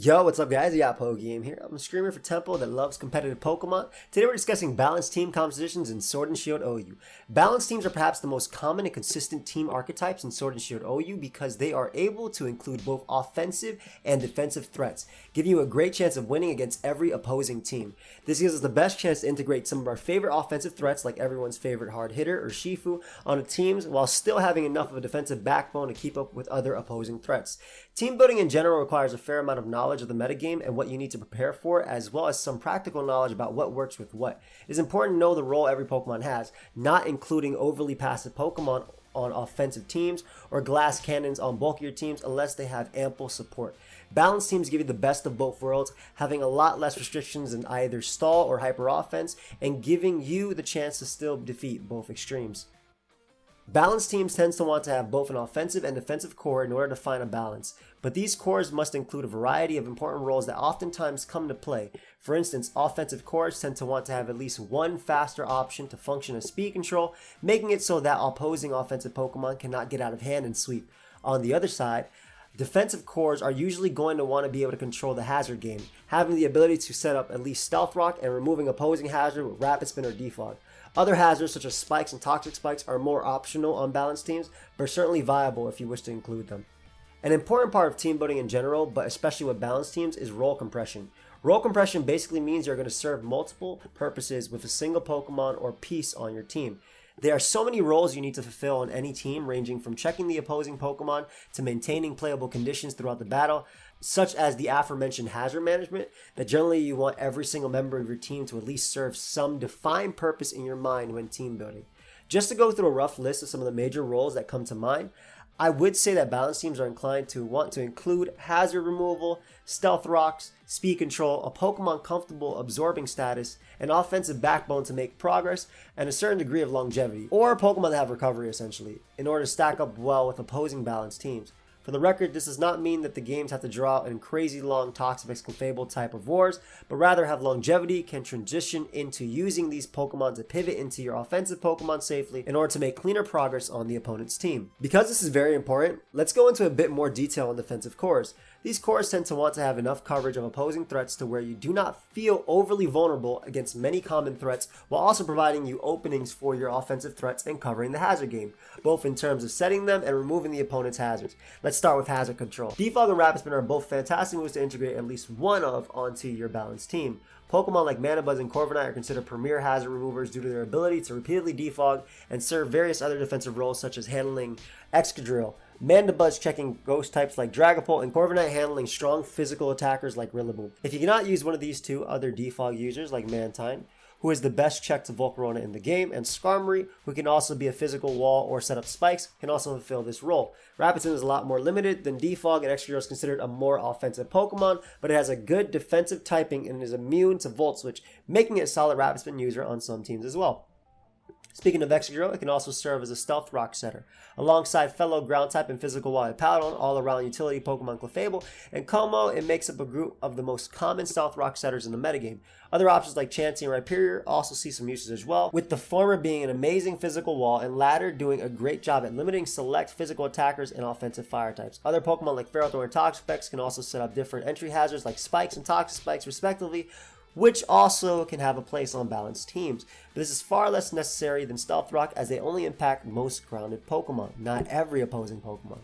Yo, what's up guys? Yeah, PokeaimMD here. I'm a streamer for Tempo that loves competitive Pokemon. Today we're discussing balanced team compositions in Sword and Shield OU. Balanced teams are perhaps the most common and consistent team archetypes in Sword and Shield OU because they are able to include both offensive and defensive threats, giving you a great chance of winning against every opposing team. This gives us the best chance to integrate some of our favorite offensive threats like everyone's favorite hard hitter or Shifu onto teams while still having enough of a defensive backbone to keep up with other opposing threats. Team building in general requires a fair amount of knowledge of the metagame and what you need to prepare for, as well as some practical knowledge about what works with what. It is important to know the role every Pokemon has, not including overly passive Pokemon on offensive teams or glass cannons on bulkier teams unless they have ample support. Balanced teams give you the best of both worlds, having a lot less restrictions in either stall or hyper offense, and giving you the chance to still defeat both extremes. Balanced teams tend to want to have both an offensive and defensive core in order to find a balance, but these cores must include a variety of important roles that oftentimes come into play. For instance, offensive cores tend to want to have at least one faster option to function as speed control, making it so that opposing offensive Pokemon cannot get out of hand and sweep. On the other side, defensive cores are usually going to want to be able to control the hazard game, having the ability to set up at least Stealth Rock and removing opposing hazard with Rapid Spin or Defog. Other hazards such as spikes and toxic spikes are more optional on balanced teams, but certainly viable if you wish to include them. An important part of team building in general, but especially with balanced teams, is role compression. Role compression basically means you're going to serve multiple purposes with a single Pokemon or piece on your team. There are so many roles you need to fulfill on any team, ranging from checking the opposing Pokemon to maintaining playable conditions throughout the battle, such as the aforementioned hazard management, that generally you want every single member of your team to at least serve some defined purpose in your mind when team building. Just to go through a rough list of some of the major roles that come to mind, I would say that balanced teams are inclined to want to include hazard removal, stealth rocks, speed control, a Pokemon comfortable absorbing status, an offensive backbone to make progress, and a certain degree of longevity, or a Pokemon that have recovery essentially, in order to stack up well with opposing balanced teams. For the record, this does not mean that the games have to draw out in crazy long Toxapex Clefable type of wars, but rather have longevity, can transition into using these Pokemon to pivot into your offensive Pokemon safely in order to make cleaner progress on the opponent's team. Because this is very important, let's go into a bit more detail on defensive cores. These cores tend to want to have enough coverage of opposing threats to where you do not feel overly vulnerable against many common threats, while also providing you openings for your offensive threats and covering the hazard game, both in terms of setting them and removing the opponent's hazards. Let's start with hazard control. Defog and Rapid Spin are both fantastic moves to integrate at least one of onto your balanced team. Pokemon like Manabuzz and Corviknight are considered premier hazard removers due to their ability to repeatedly defog and serve various other defensive roles such as handling Excadrill, Mandibuzz checking ghost types like Dragapult, and Corviknight handling strong physical attackers like Rillaboom. If you cannot use one of these two other defog users like Mantine, who is the best check to Volcarona in the game, and Skarmory, who can also be a physical wall or set up spikes, can also fulfill this role. Rapid Spin is a lot more limited than Defog, and Excadrill is considered a more offensive Pokemon, but it has a good defensive typing and is immune to Volt Switch, making it a solid Rapid Spin user on some teams as well. Speaking of Excadrill, it can also serve as a Stealth Rock setter. Alongside fellow ground type and physical wall Paladon, all around utility Pokemon Clefable, and Como, it makes up a group of the most common Stealth Rock setters in the metagame. Other options like Chansey and Rhyperior also see some uses as well, with the former being an amazing physical wall and latter doing a great job at limiting select physical attackers and offensive fire types. Other Pokemon like Ferrothorn and Toxapex can also set up different entry hazards like Spikes and Toxic Spikes respectively, which also can have a place on balanced teams. But this is far less necessary than Stealth Rock as they only impact most grounded Pokemon, not every opposing Pokemon.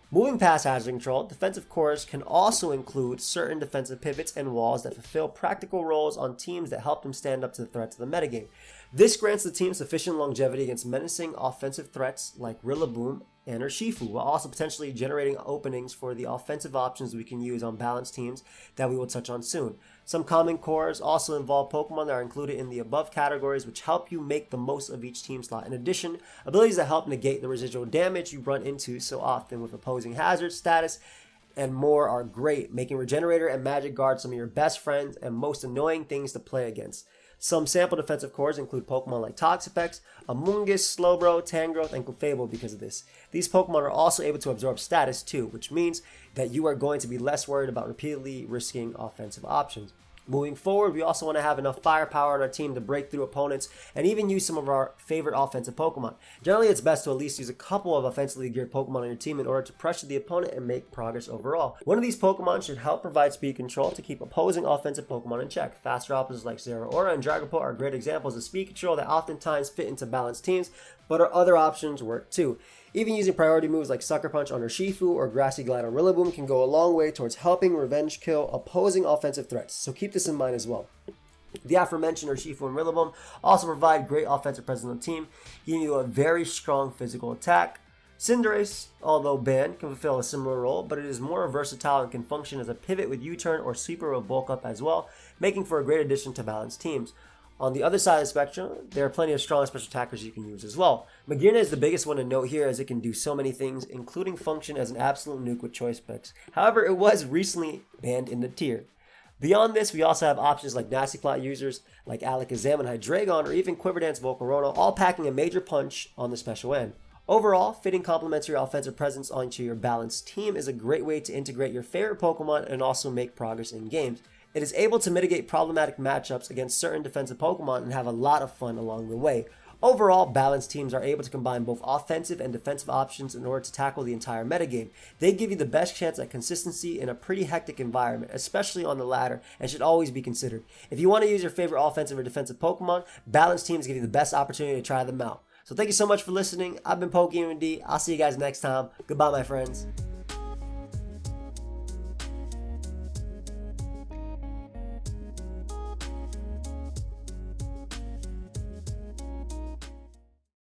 Moving past hazard control, defensive cores can also include certain defensive pivots and walls that fulfill practical roles on teams that help them stand up to the threats of the metagame. This grants the team sufficient longevity against menacing offensive threats like Rillaboom and Urshifu, while also potentially generating openings for the offensive options we can use on balanced teams that we will touch on soon. Some common cores also involve Pokemon that are included in the above categories, which help you make the most of each team slot. In addition, abilities that help negate the residual damage you run into so often with opposing hazard status and more are great, making Regenerator and Magic Guard some of your best friends and most annoying things to play against. Some sample defensive cores include Pokemon like Toxapex, Amoonguss, Slowbro, Tangrowth, and Clefable because of this. These Pokemon are also able to absorb status too, which means that you are going to be less worried about repeatedly risking offensive options. Moving forward, we also want to have enough firepower on our team to break through opponents and even use some of our favorite offensive Pokemon. Generally, it's best to at least use a couple of offensively geared Pokemon on your team in order to pressure the opponent and make progress overall. One of these Pokemon should help provide speed control to keep opposing offensive Pokemon in check. Faster opposites like Zeraora and Dragapult are great examples of speed control that oftentimes fit into balanced teams, but our other options work too. Even using priority moves like Sucker Punch on Urshifu or Grassy Glide on Rillaboom can go a long way towards helping revenge kill opposing offensive threats, so keep this in mind as well. The aforementioned Urshifu and Rillaboom also provide great offensive presence on the team, giving you a very strong physical attack. Cinderace, although banned, can fulfill a similar role, but it is more versatile and can function as a pivot with U-turn or sweeper with bulk up as well, making for a great addition to balanced teams. On the other side of the spectrum, there are plenty of strong special attackers you can use as well. Magearna is the biggest one to note here as it can do so many things, including function as an absolute nuke with choice picks. However, it was recently banned in the tier. Beyond this, we also have options like Nasty Plot users like Alakazam and Hydreigon or even Quiverdance Volcarona, all packing a major punch on the special end. Overall, fitting complementary offensive presence onto your balanced team is a great way to integrate your favorite Pokemon and also make progress in games. It is able to mitigate problematic matchups against certain defensive Pokemon and have a lot of fun along the way. Overall, balanced teams are able to combine both offensive and defensive options in order to tackle the entire metagame. They give you the best chance at consistency in a pretty hectic environment, especially on the latter, and should always be considered. If you want to use your favorite offensive or defensive Pokemon, balanced teams give you the best opportunity to try them out. So thank you so much for listening. I've been PokeaimMD. I'll see you guys next time. Goodbye, my friends.